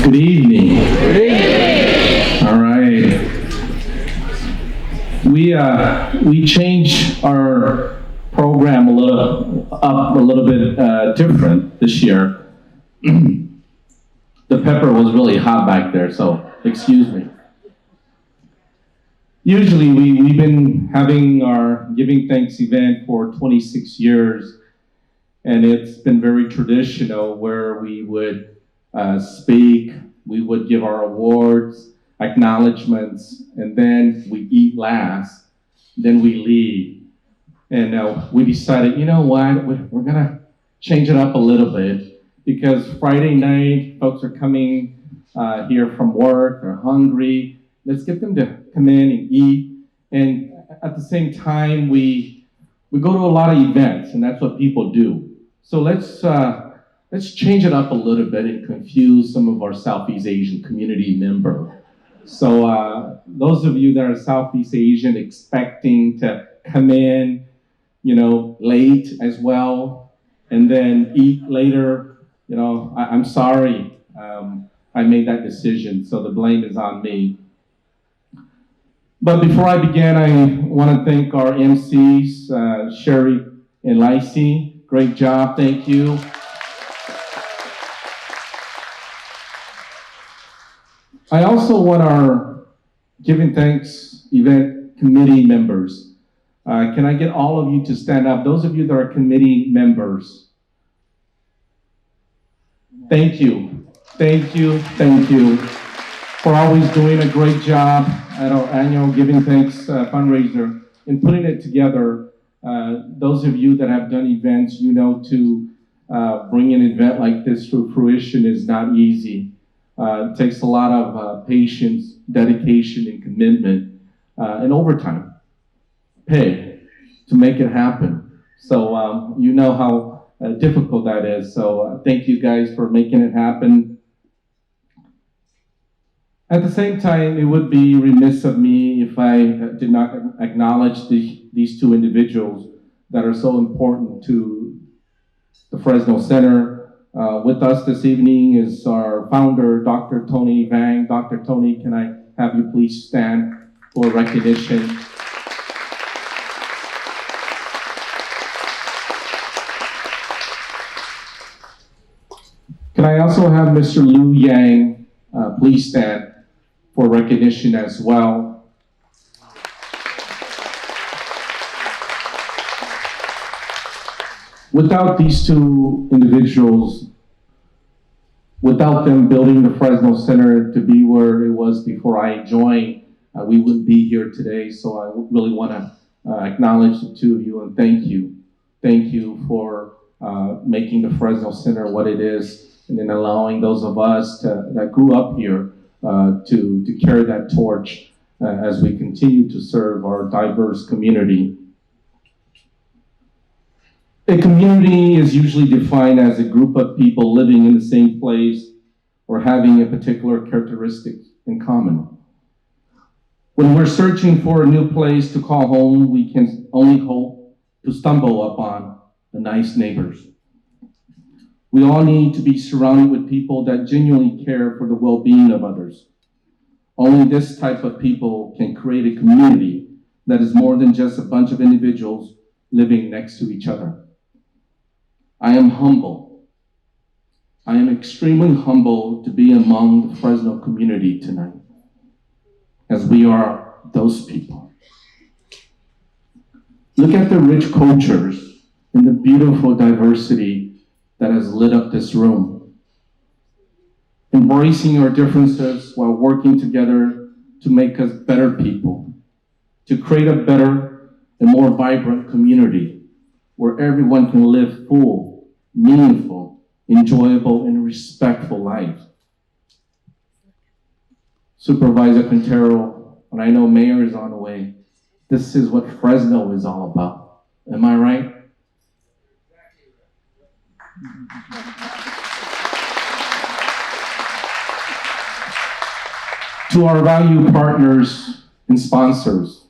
Good evening. Good evening. All right. We changed our program a little bit different this year. The pepper was really hot back there, so excuse me. Usually we've been having our Giving Thanks event for 26 years, and it's been very traditional where we would speak, we would give our awards, acknowledgments, and then we eat last, then we leave. And we decided, you know what, we're gonna change it up a little bit because Friday night, folks are coming here from work, they're hungry. Let's get them to come in and eat. And at the same time, we go to a lot of events, and that's what people do. So let's change it up a little bit and confuse some of our Southeast Asian community members. So those of you that are Southeast Asian expecting to come in, late as well, and then eat later, I'm sorry. I made that decision, so the blame is on me. But before I begin, I want to thank our MCs, Sherry and Lacey. Great job, thank you. I also want our Giving Thanks event committee members. Can I get all of you to stand up? Those of you that are committee members. Thank you. Thank you. Thank you for always doing a great job at our annual Giving Thanks fundraiser and putting it together. Those of you that have done events, to bring an event like this to fruition is not easy. It takes a lot of patience, dedication, and commitment, and overtime pay to make it happen. So you know how difficult that is. So thank you guys for making it happen. At the same time, it would be remiss of me if I did not acknowledge these two individuals that are so important to the Fresno Center. With us this evening is our founder, Dr. Tony Vang. Dr. Tony, can I have you please stand for recognition? Can I also have Mr. Liu Yang please stand for recognition as well? Without these two individuals, without them building the Fresno Center to be where it was before I joined, we wouldn't be here today. So I really want to acknowledge the two of you and thank you. Thank you for making the Fresno Center what it is, and then allowing those of us that grew up here to carry that torch as we continue to serve our diverse community. A community is usually defined as a group of people living in the same place or having a particular characteristic in common. When we're searching for a new place to call home, we can only hope to stumble upon the nice neighbors. We all need to be surrounded with people that genuinely care for the well-being of others. Only this type of people can create a community that is more than just a bunch of individuals living next to each other. I am humble. I am extremely humble to be among the Fresno community tonight, as we are those people. Look at the rich cultures and the beautiful diversity that has lit up this room. Embracing our differences while working together to make us better people, to create a better and more vibrant community where everyone can live full, meaningful, enjoyable, and respectful lives. Supervisor Quintero, and I know Mayor is on the way. This is what Fresno is all about. Am I right? To our valued partners and sponsors,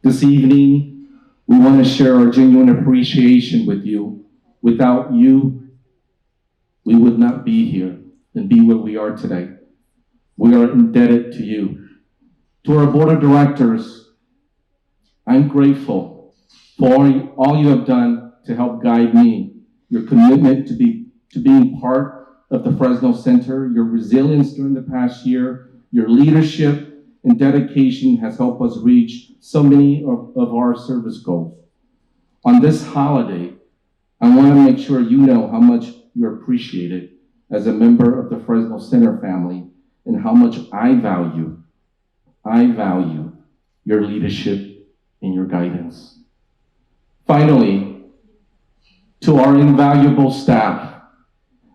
this evening, we want to share our genuine appreciation with you. Without you, we would not be here and be where we are today. We are indebted to you. To our board of directors, I'm grateful for all you have done to help guide me, your commitment to being part of the Fresno Center, your resilience during the past year, your leadership and dedication has helped us reach so many of our service goals. On this holiday, I want to make sure you know how much you're appreciated as a member of the Fresno Center family and how much I value your leadership and your guidance. Finally, to our invaluable staff,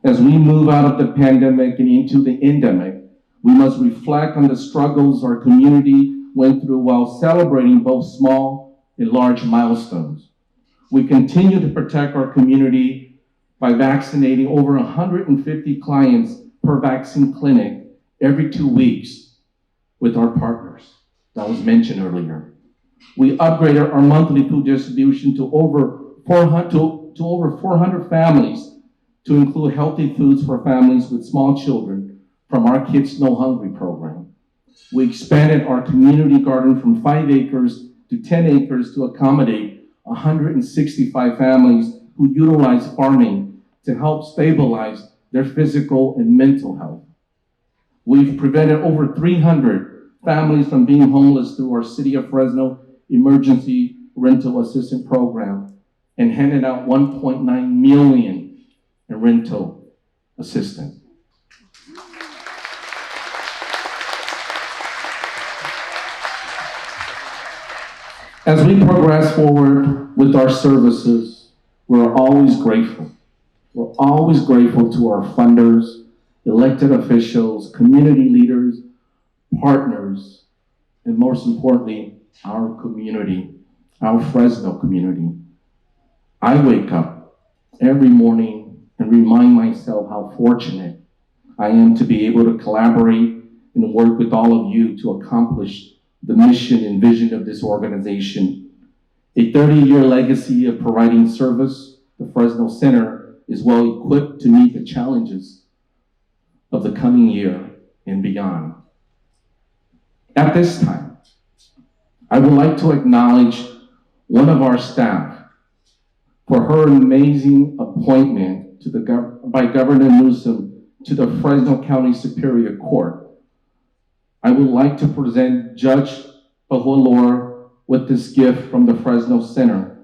as we move out of the pandemic and into the endemic, we must reflect on the struggles our community went through while celebrating both small and large milestones. We continue to protect our community by vaccinating over 150 clients per vaccine clinic every 2 weeks with our partners that was mentioned earlier. We upgraded our monthly food distribution to over 400 families to include healthy foods for families with small children from our Kids No Hungry program. We expanded our community garden from 5 acres to 10 acres to accommodate 165 families who utilize farming to help stabilize their physical and mental health. We've prevented over 300 families from being homeless through our City of Fresno Emergency Rental Assistance Program and handed out $1.9 million in rental assistance. As we progress forward with our services, we're always grateful. We're always grateful to our funders, elected officials, community leaders, partners, and most importantly, our community, our Fresno community. I wake up every morning and remind myself how fortunate I am to be able to collaborate and work with all of you to accomplish the mission and vision of this organization. A 30-year legacy of providing service, the Fresno Center is well equipped to meet the challenges of the coming year and beyond. At this time, I would like to acknowledge one of our staff for her amazing appointment by Governor Newsom to the Fresno County Superior Court. I would like to present Judge Pajuelor with this gift from the Fresno Center.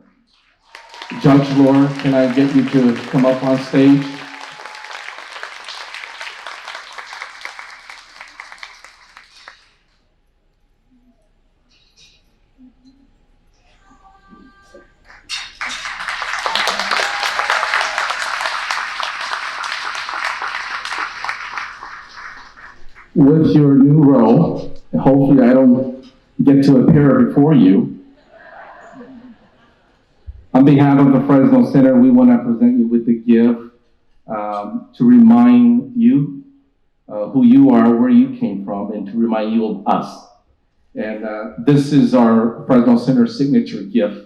Judge Lore, can I get you to come up on stage? With your new role, hopefully I don't get to appear before you. On behalf of the Fresno Center, we want to present you with the gift to remind you who you are, where you came from, and to remind you of us. And this is our Fresno Center signature gift.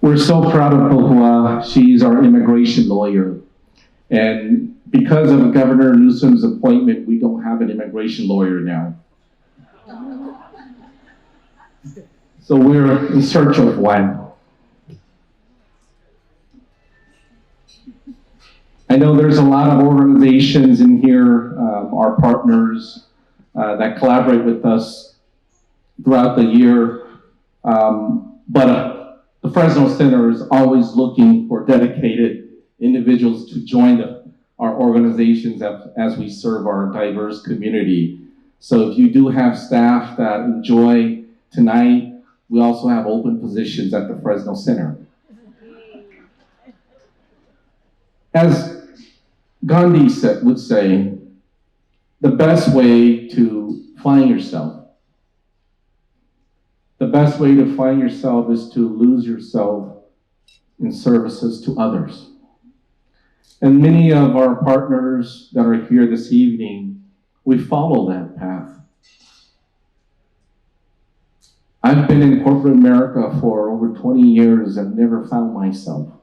We're so proud of Pohua. She's our immigration lawyer. And because of Governor Newsom's appointment, we don't have an immigration lawyer now. So we're in search of one. I know there's a lot of organizations in here, our partners that collaborate with us throughout the year. But the Fresno Center is always looking for dedicated individuals to join our organizations as we serve our diverse community. So if you do have staff that enjoy tonight we also have open positions at the Fresno Center. As Gandhi would say, the best way to find yourself, is to lose yourself in services to others. And many of our partners that are here this evening, we follow that path. I've been in corporate America for over 20 years and never found myself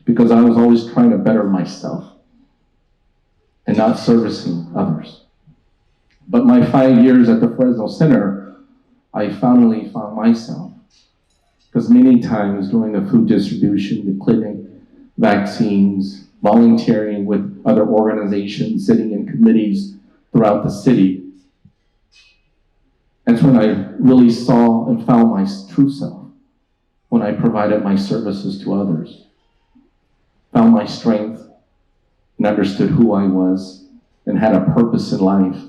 because I was always trying to better myself and not servicing others. But my 5 years at the Fresno Center, I finally found myself, because many times during the food distribution, the clinic, vaccines, volunteering with other organizations, sitting in committees throughout the city, that's when I really saw and found my true self, when I provided my services to others, found my strength, and understood who I was, and had a purpose in life.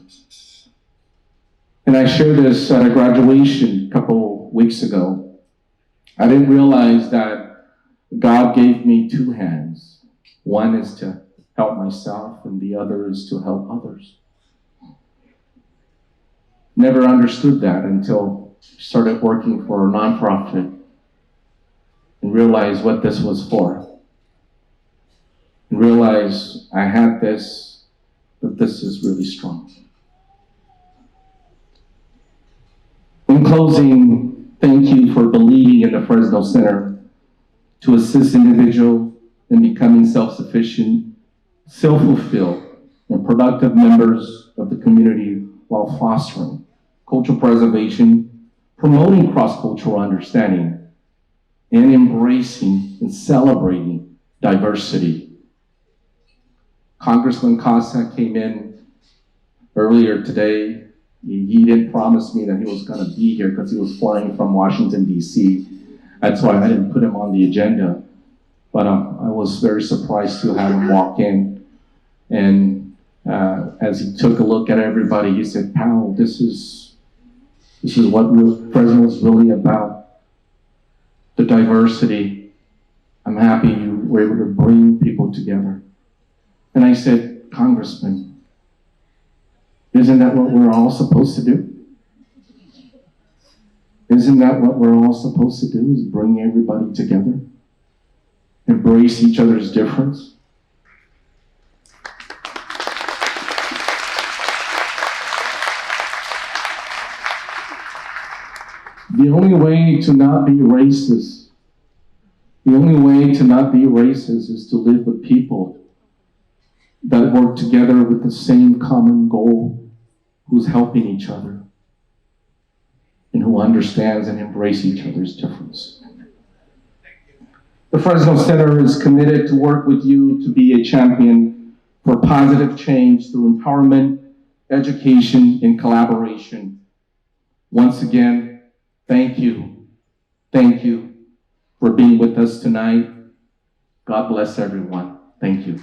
And I shared this at a graduation a couple weeks ago. I didn't realize that God gave me two hands. One is to help myself, and the other is to help others. Never understood that until I started working for a nonprofit and realized what this was for. And realized I had this, but this is really strong. In closing, thank you for believing in the Fresno Center to assist individuals in becoming self-sufficient, self-fulfilled, and productive members of the community while fostering cultural preservation, promoting cross-cultural understanding, and embracing and celebrating diversity. Congressman Casa came in earlier today. He didn't promise me that he was going to be here because he was flying from Washington, D.C. That's why I didn't put him on the agenda. But I was very surprised to have him walk in. And as he took a look at everybody, he said, "Powell, this is what Fresno is really about. The diversity. I'm happy you were able to bring people together." And I said, "Congressman, isn't that what we're all supposed to do? Isn't that what we're all supposed to do, is bring everybody together? Embrace each other's difference?" The only way to not be racist, is to live with people that work together with the same common goal, who's helping each other, and who understands and embraces each other's difference. The Fresno Center is committed to work with you to be a champion for positive change through empowerment, education, and collaboration. Once again, thank you. Thank you for being with us tonight. God bless everyone. Thank you.